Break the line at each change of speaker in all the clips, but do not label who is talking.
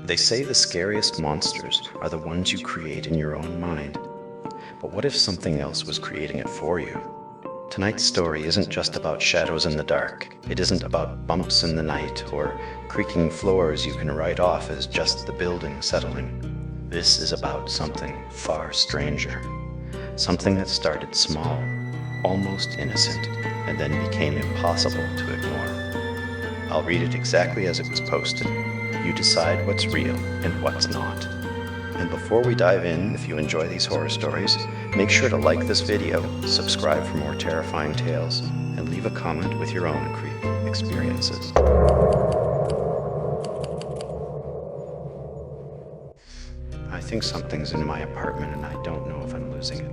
They say the scariest monsters are the ones you create in your own mind. But what if something else was creating it for you? Tonight's story isn't just about shadows in the dark. It isn't about bumps in the night or creaking floors you can write off as just the building settling. This is about something far stranger. Something that started small, almost innocent, and then became impossible to ignore. I'll read it exactly as it was posted. You decide what's real and what's not. And before we dive in, if you enjoy these horror stories, make sure to like this video, subscribe for more terrifying tales, and leave a comment with your own creepy experiences. I think something's in my apartment and I don't know if I'm losing it.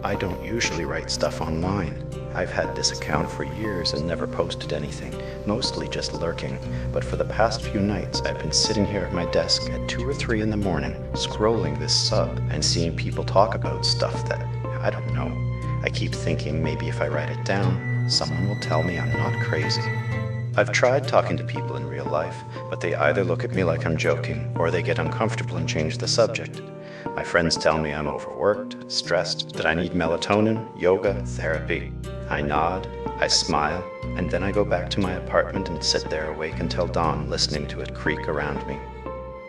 I don't usually write stuff online. I've had this account for years and never posted anything, mostly just lurking. But for the past few nights, I've been sitting here at my desk at 2 or 3 in the morning, scrolling this sub and seeing people talk about stuff that, I don't know. I keep thinking maybe if I write it down, someone will tell me I'm not crazy. I've tried talking to people in real life, but they either look at me like I'm joking, or they get uncomfortable and change the subject. My friends tell me I'm overworked, stressed, that I need melatonin, yoga, therapy. I nod, I smile, and then I go back to my apartment and sit there awake until dawn, listening to it creak around me.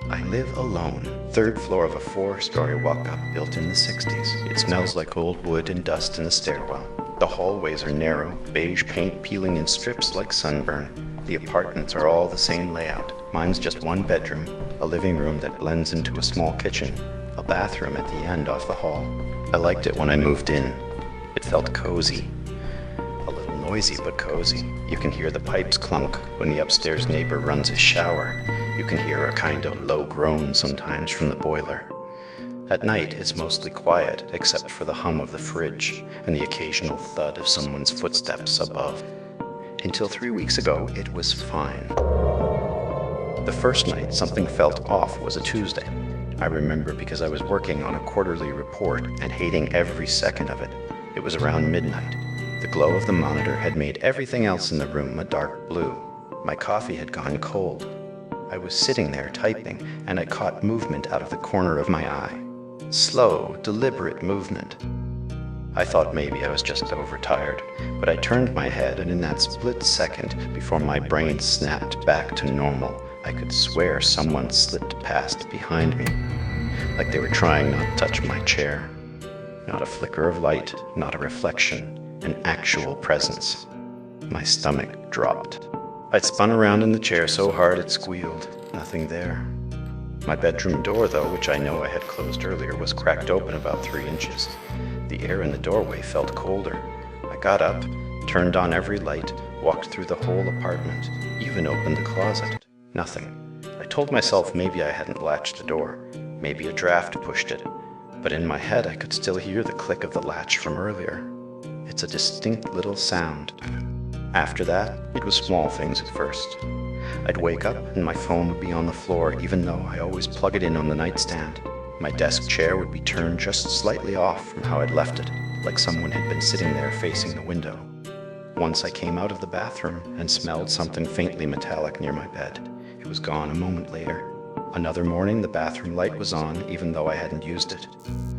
I live alone, 3rd floor of a 4-story walk-up built in the 60s. It smells like old wood and dust in the stairwell. The hallways are narrow, beige paint peeling in strips like sunburn. The apartments are all the same layout. Mine's just 1 bedroom, a living room that blends into a small kitchen, a bathroom at the end off the hall. I liked it when I moved in. It felt cozy. A little noisy, but cozy. You can hear the pipes clunk when the upstairs neighbor runs his shower. You can hear a kind of low groan sometimes from the boiler. At night, it's mostly quiet, except for the hum of the fridge and the occasional thud of someone's footsteps above. Until 3 weeks ago, it was fine. The first night something felt off was a Tuesday. I remember because I was working on a quarterly report and hating every second of it. It was around midnight. The glow of the monitor had made everything else in the room a dark blue. My coffee had gone cold. I was sitting there typing, and I caught movement out of the corner of my eye. Slow, deliberate movement. I thought maybe I was just overtired, but I turned my head, and in that split second, before my brain snapped back to normal, I could swear someone slipped past behind me, like they were trying not to touch my chair. Not a flicker of light, not a reflection, an actual presence. My stomach dropped. I spun around in the chair so hard it squealed. Nothing there. My bedroom door, though, which I know I had closed earlier, was cracked open about 3 inches. The air in the doorway felt colder. I got up, turned on every light, walked through the whole apartment, even opened the closet. Nothing. I told myself maybe I hadn't latched the door. Maybe a draft pushed it. But in my head I could still hear the click of the latch from earlier. It's a distinct little sound. After that, it was small things at first. I'd wake up and my phone would be on the floor, even though I always plug it in on the nightstand. My desk chair would be turned just slightly off from how I'd left it, like someone had been sitting there facing the window. Once I came out of the bathroom and smelled something faintly metallic near my bed. It was gone a moment later. Another morning, the bathroom light was on, even though I hadn't used it.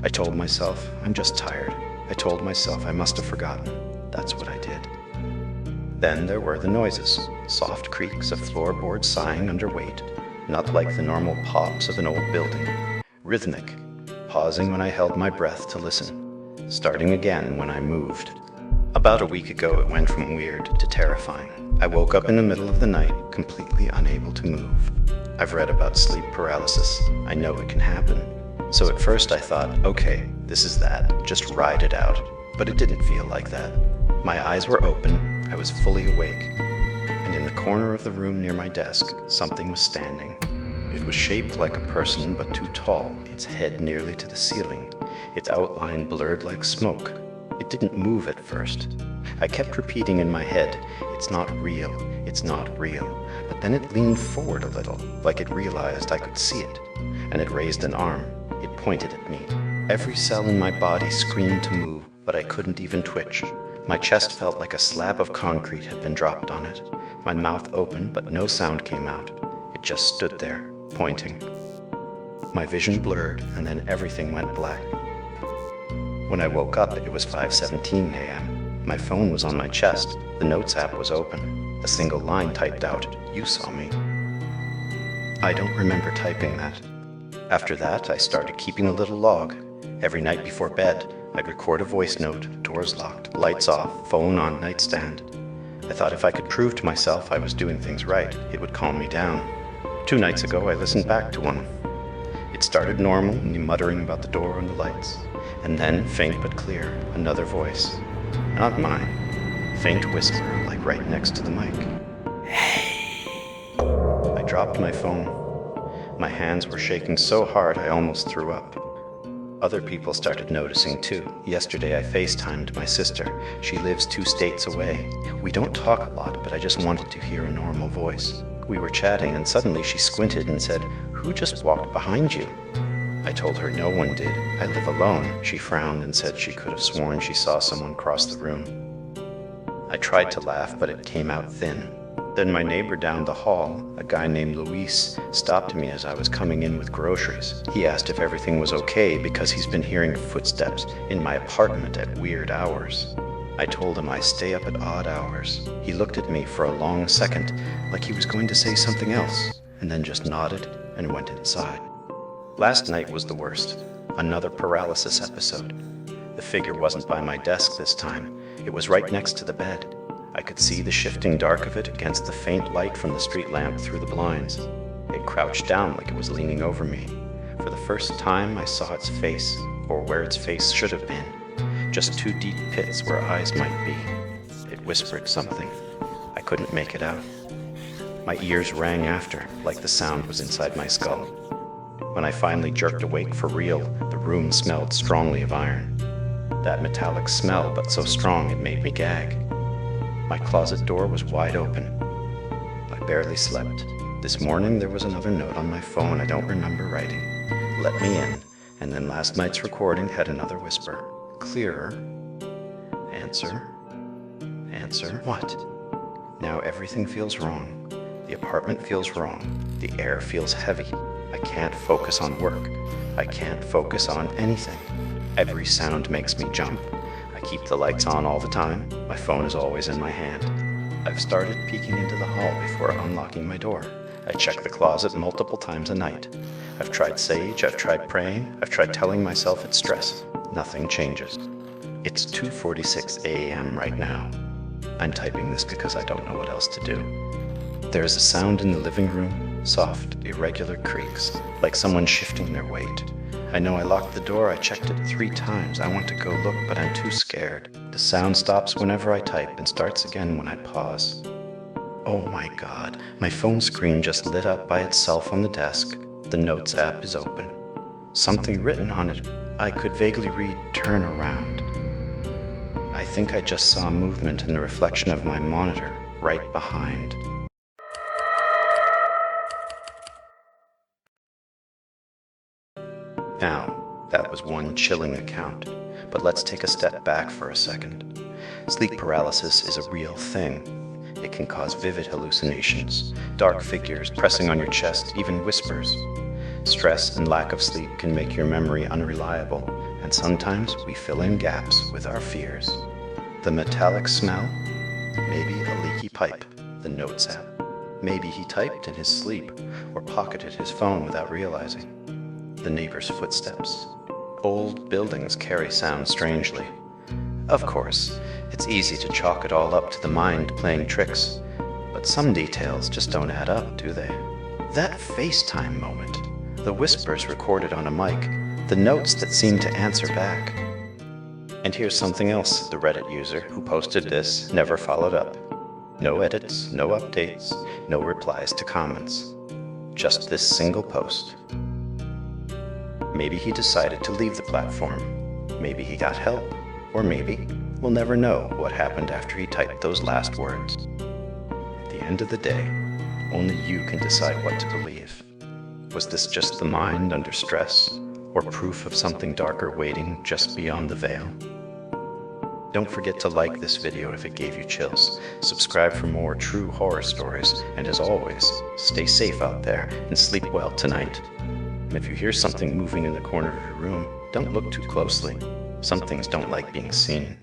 I told myself, I'm just tired. I told myself I must have forgotten. That's what I did. Then there were the noises, soft creaks of floorboards sighing under weight, not like the normal pops of an old building. Rhythmic, pausing when I held my breath to listen, starting again when I moved. About a week ago, it went from weird to terrifying. I woke up in the middle of the night, completely unable to move. I've read about sleep paralysis. I know it can happen. So at first I thought, okay, this is that, just ride it out. But it didn't feel like that. My eyes were open, I was fully awake, and in the corner of the room near my desk, something was standing. It was shaped like a person, but too tall, its head nearly to the ceiling, its outline blurred like smoke. It didn't move at first. I kept repeating in my head, it's not real, it's not real. But then it leaned forward a little, like it realized I could see it, and it raised an arm. It pointed at me. Every cell in my body screamed to move, but I couldn't even twitch. My chest felt like a slab of concrete had been dropped on it. My mouth opened, but no sound came out. It just stood there, pointing. My vision blurred, and then everything went black. When I woke up, it was 5:17 a.m. My phone was on my chest. The Notes app was open. A single line typed out, "You saw me." I don't remember typing that. After that, I started keeping a little log. Every night before bed, I'd record a voice note, doors locked, lights off, phone on nightstand. I thought if I could prove to myself I was doing things right, it would calm me down. 2 nights ago, I listened back to one. It started normal, me muttering about the door and the lights. And then, faint but clear, another voice. Not mine. Faint whisper, like right next to the mic. I dropped my phone. My hands were shaking so hard I almost threw up. Other people started noticing too. Yesterday I FaceTimed my sister. She lives 2 states away. We don't talk a lot, but I just wanted to hear a normal voice. We were chatting and suddenly she squinted and said, "Who just walked behind you?" I told her no one did. I live alone. She frowned and said she could have sworn she saw someone cross the room. I tried to laugh, but it came out thin. Then my neighbor down the hall, a guy named Luis, stopped me as I was coming in with groceries. He asked if everything was okay because he's been hearing footsteps in my apartment at weird hours. I told him I stay up at odd hours. He looked at me for a long second, like he was going to say something else, and then just nodded and went inside. Last night was the worst. Another paralysis episode. The figure wasn't by my desk this time. It was right next to the bed. I could see the shifting dark of it against the faint light from the street lamp through the blinds. It crouched down like it was leaning over me. For the first time, I saw its face, or where its face should have been. Just 2 deep pits where eyes might be. It whispered something. I couldn't make it out. My ears rang after, like the sound was inside my skull. When I finally jerked awake for real, the room smelled strongly of iron. That metallic smell, but so strong it made me gag. My closet door was wide open. I barely slept. This morning there was another note on my phone I don't remember writing. Let me in. And then last night's recording had another whisper. Clearer. Answer. Answer. What? Now everything feels wrong. The apartment feels wrong. The air feels heavy. I can't focus on work. I can't focus on anything. Every sound makes me jump. I keep the lights on all the time. My phone is always in my hand. I've started peeking into the hall before unlocking my door. I check the closet multiple times a night. I've tried sage, I've tried praying, I've tried telling myself it's stress. Nothing changes. It's 2:46 a.m. right now. I'm typing this because I don't know what else to do. There is a sound in the living room, soft, irregular creaks, like someone shifting their weight. I know I locked the door, I checked it 3 times. I want to go look, but I'm too scared. The sound stops whenever I type and starts again when I pause. Oh my God, my phone screen just lit up by itself on the desk. The Notes app is open. Something written on it. I could vaguely read, "Turn around." I think I just saw movement in the reflection of my monitor, right behind. Now, that was one chilling account, but let's take a step back for a second. Sleep paralysis is a real thing. It can cause vivid hallucinations, dark figures pressing on your chest, even whispers. Stress and lack of sleep can make your memory unreliable, and sometimes we fill in gaps with our fears. The metallic smell? Maybe a leaky pipe, the Notes app. Maybe he typed in his sleep or pocketed his phone without realizing. The neighbor's footsteps. Old buildings carry sound strangely. Of course, it's easy to chalk it all up to the mind playing tricks, but some details just don't add up, do they? That FaceTime moment, the whispers recorded on a mic, the notes that seem to answer back. And here's something else the Reddit user who posted this never followed up. No edits, no updates, no replies to comments. Just this single post. Maybe he decided to leave the platform. Maybe he got help. Or maybe we'll never know what happened after he typed those last words. At the end of the day, only you can decide what to believe. Was this just the mind under stress, or proof of something darker waiting just beyond the veil? Don't forget to like this video if it gave you chills, subscribe for more true horror stories, and as always, stay safe out there and sleep well tonight. If you hear something moving in the corner of your room, don't look too closely. Some things don't like being seen.